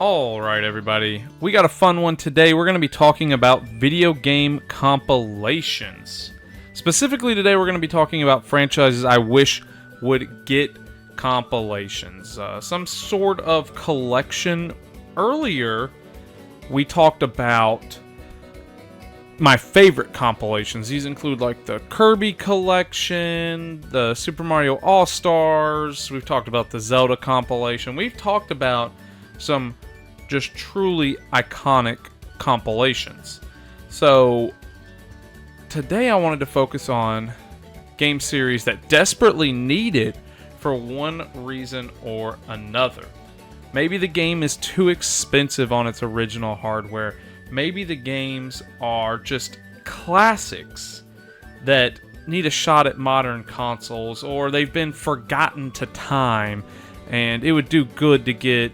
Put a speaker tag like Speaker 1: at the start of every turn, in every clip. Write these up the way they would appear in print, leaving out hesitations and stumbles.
Speaker 1: Alright everybody, we got a fun one today. We're going to be talking about video game compilations. Specifically today we're going to be talking about franchises I wish would get compilations. Some sort of collection. Earlier we talked about my favorite compilations. These include like the Kirby collection, the Super Mario All-Stars, we've talked about the Zelda compilation, we've talked about some just truly iconic compilations. So today I wanted to focus on game series that desperately need it for one reason or another. Maybe the game is too expensive on its original hardware. Maybe the games are just classics that need a shot at modern consoles, or they've been forgotten to time and it would do good to get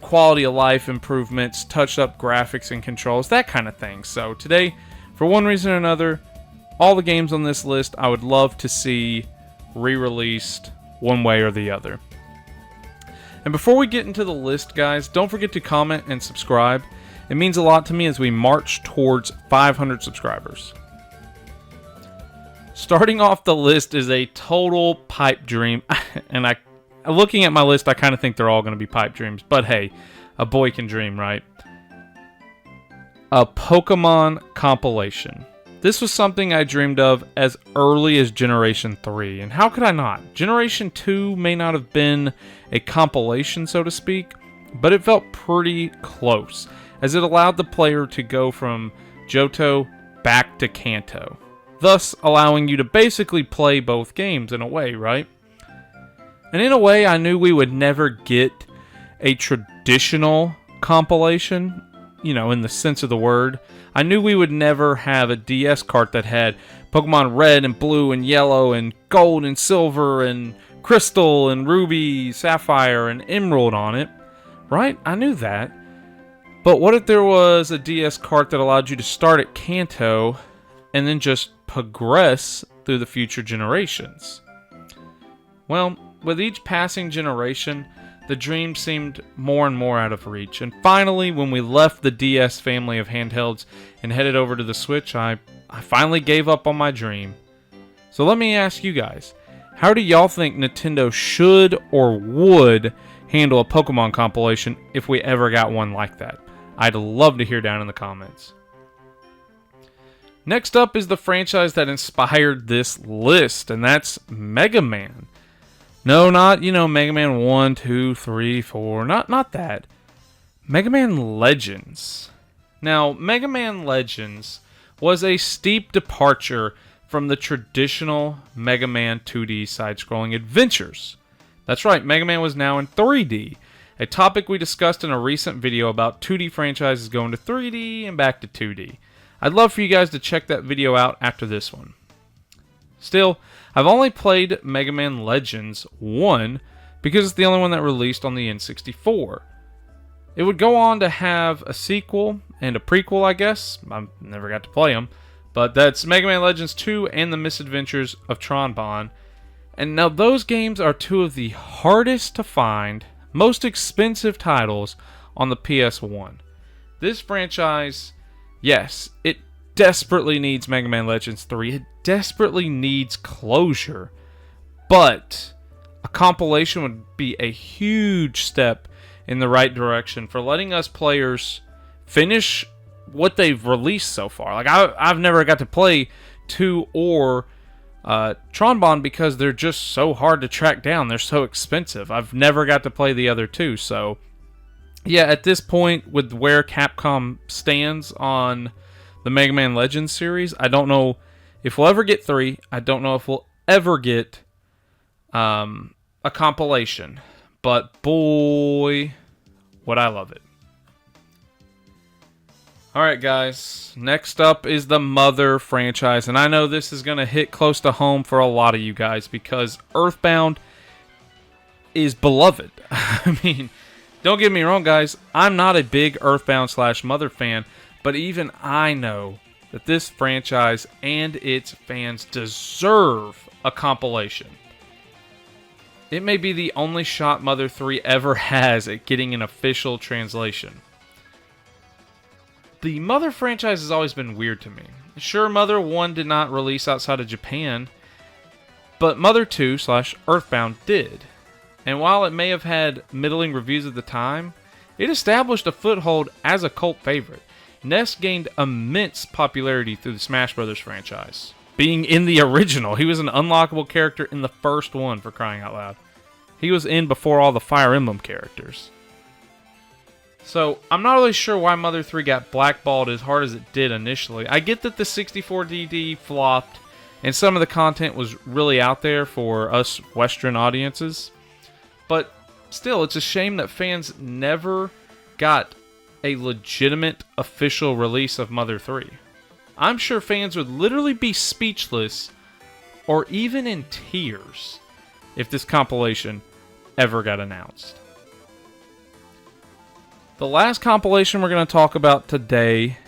Speaker 1: quality of life improvements, touched up graphics and controls, that kind of thing. So today, for one reason or another, all the games on this list I would love to see re-released one way or the other. And before we get into the list, guys, don't forget to comment and subscribe. It means a lot to me as we march towards 500 subscribers. Starting off the list is a total pipe dream, and looking at my list, I kind of think they're all going to be pipe dreams. But hey, a boy can dream, right? A Pokemon compilation. This was something I dreamed of as early as Generation 3. And how could I not? Generation 2 may not have been a compilation, so to speak, but it felt pretty close, as it allowed the player to go from Johto back to Kanto, thus allowing you to basically play both games in a way, right? And in a way, I knew we would never get a traditional compilation, in the sense of the word. I knew we would never have a DS cart that had Pokemon Red and Blue and Yellow and Gold and Silver and Crystal and Ruby, Sapphire and Emerald on it, right? I knew that. But what if there was a DS cart that allowed you to start at Kanto and then just progress through the future generations? Well, with each passing generation, the dream seemed more and more out of reach. And finally, when we left the DS family of handhelds and headed over to the Switch, I finally gave up on my dream. So let me ask you guys, how do y'all think Nintendo should or would handle a Pokemon compilation if we ever got one like that? I'd love to hear down in the comments. Next up is the franchise that inspired this list, and that's Mega Man. No, not, Mega Man 1, 2, 3, 4, not that. Mega Man Legends. Now, Mega Man Legends was a steep departure from the traditional Mega Man 2D side-scrolling adventures. That's right, Mega Man was now in 3D, a topic we discussed in a recent video about 2D franchises going to 3D and back to 2D. I'd love for you guys to check that video out after this one. Still, I've only played Mega Man Legends 1 because it's the only one that released on the N64. It would go on to have a sequel and a prequel, I guess. I never got to play them. But that's Mega Man Legends 2 and the Misadventures of Tron Bonne. And now those games are two of the hardest to find, most expensive titles on the PS1. This franchise, yes, it desperately needs Mega Man Legends 3. It desperately needs closure. But a compilation would be a huge step in the right direction for letting us players finish what they've released so far. Like, I've never got to play 2 or Tron Bonne because they're just so hard to track down. They're so expensive. I've never got to play the other 2. So, yeah, at this point, with where Capcom stands on the Mega Man Legends series, I don't know if we'll ever get 3. I don't know if we'll ever get a compilation. But boy, would I love it. Alright guys, next up is the Mother franchise. And I know this is going to hit close to home for a lot of you guys because Earthbound is beloved. I mean, don't get me wrong guys, I'm not a big Earthbound/Mother fan. But even I know that this franchise and its fans deserve a compilation. it may be the only shot Mother 3 ever has at getting an official translation. The Mother franchise has always been weird to me. Sure, Mother 1 did not release outside of Japan, but Mother 2/Earthbound did. And while it may have had middling reviews at the time, it established a foothold as a cult favorite. Ness gained immense popularity through the Smash Bros. Franchise. Being in the original, he was an unlockable character in the first one, for crying out loud. He was in before all the Fire Emblem characters. So, I'm not really sure why Mother 3 got blackballed as hard as it did initially. I get that the 64DD flopped, and some of the content was really out there for us Western audiences. But still, it's a shame that fans never got a legitimate official release of Mother 3. I'm sure fans would literally be speechless or even in tears if this compilation ever got announced. The last compilation we're going to talk about today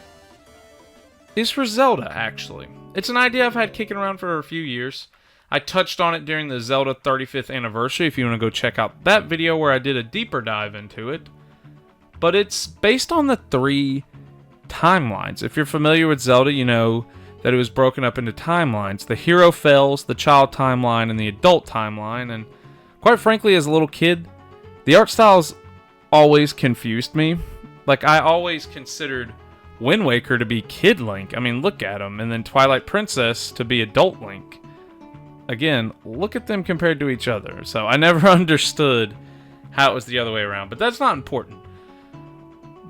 Speaker 1: is for Zelda, actually. It's an idea I've had kicking around for a few years. I touched on it during the Zelda 35th anniversary, if you want to go check out that video where I did a deeper dive into it. But it's based on the 3 timelines. If you're familiar with Zelda, you know that it was broken up into timelines. The hero Fells, the child timeline, and the adult timeline. And quite frankly, as a little kid, the art styles always confused me. Like, I always considered Wind Waker to be Kid Link. I mean, look at him. And then Twilight Princess to be Adult Link. Again, look at them compared to each other. So I never understood how it was the other way around. But that's not important.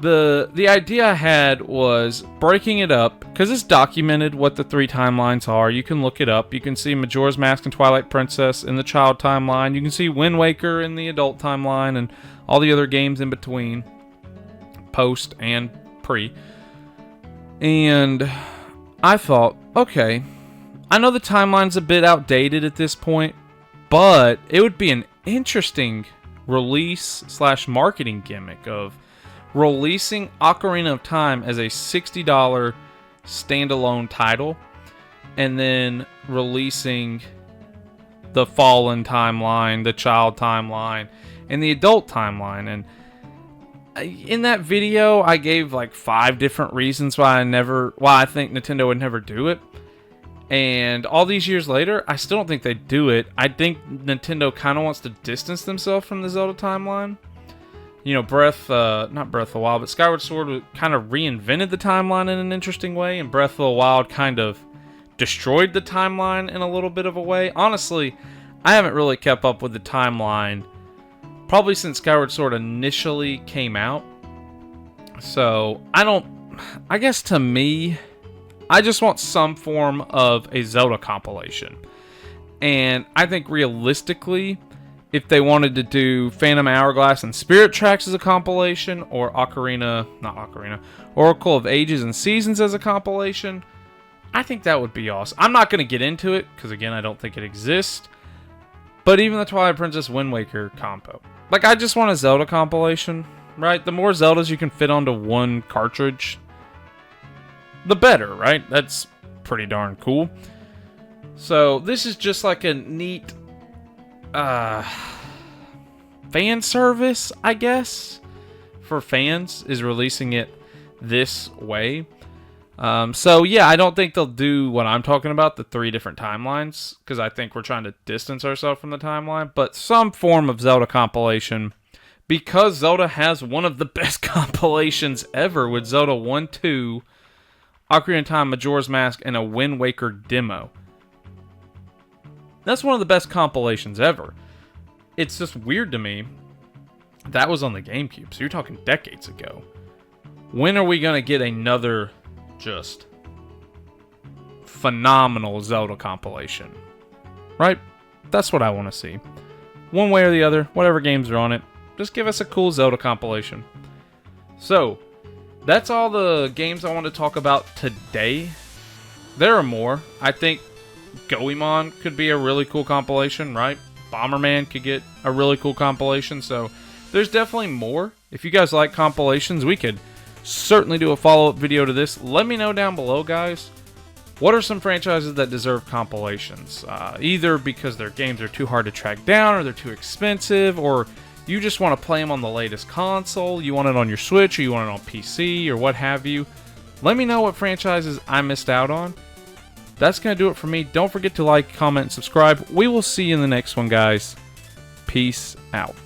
Speaker 1: The idea I had was breaking it up, because it's documented what the 3 timelines are. You can look it up. You can see Majora's Mask and Twilight Princess in the child timeline. You can see Wind Waker in the adult timeline and all the other games in between, post and pre. And I thought, okay, I know the timeline's a bit outdated at this point, but it would be an interesting release/marketing gimmick of releasing Ocarina of Time as a $60 standalone title, and then releasing the Fallen timeline, the child timeline, and the adult timeline. And in that video, I gave like 5 different reasons why I think Nintendo would never do it. And all these years later, I still don't think they'd do it. I think Nintendo kind of wants to distance themselves from the Zelda timeline. You know, not Breath of the Wild, but Skyward Sword kind of reinvented the timeline in an interesting way, and Breath of the Wild kind of destroyed the timeline in a little bit of a way. Honestly, I haven't really kept up with the timeline probably since Skyward Sword initially came out. So, I guess to me, I just want some form of a Zelda compilation. And I think realistically, if they wanted to do Phantom Hourglass and Spirit Tracks as a compilation, or Oracle of Ages and Seasons as a compilation, I think that would be awesome. I'm not going to get into it, because again, I don't think it exists. But even the Twilight Princess Wind Waker compo. Like, I just want a Zelda compilation, right? The more Zeldas you can fit onto one cartridge, the better, right? That's pretty darn cool. So, this is just like a neat fan service, I guess, for fans, is releasing it this way. So yeah, I don't think they'll do what I'm talking about, the 3 different timelines, because I think we're trying to distance ourselves from the timeline, but some form of Zelda compilation, because Zelda has one of the best compilations ever with Zelda 1, 2, Ocarina of Time, Majora's Mask, and a Wind Waker demo. That's one of the best compilations ever. It's just weird to me. That was on the GameCube, so you're talking decades ago. When are we going to get another just phenomenal Zelda compilation? Right? That's what I want to see. One way or the other, whatever games are on it, just give us a cool Zelda compilation. So, that's all the games I want to talk about today. There are more. I think Goemon could be a really cool compilation, right? Bomberman could get a really cool compilation, so there's definitely more. If you guys like compilations, we could certainly do a follow-up video to this. Let me know down below, guys. What are some franchises that deserve compilations? Either because their games are too hard to track down, or they're too expensive, or you just want to play them on the latest console, you want it on your Switch, or you want it on PC, or what have you. Let me know what franchises I missed out on. That's going to do it for me. Don't forget to like, comment, and subscribe. We will see you in the next one, guys. Peace out.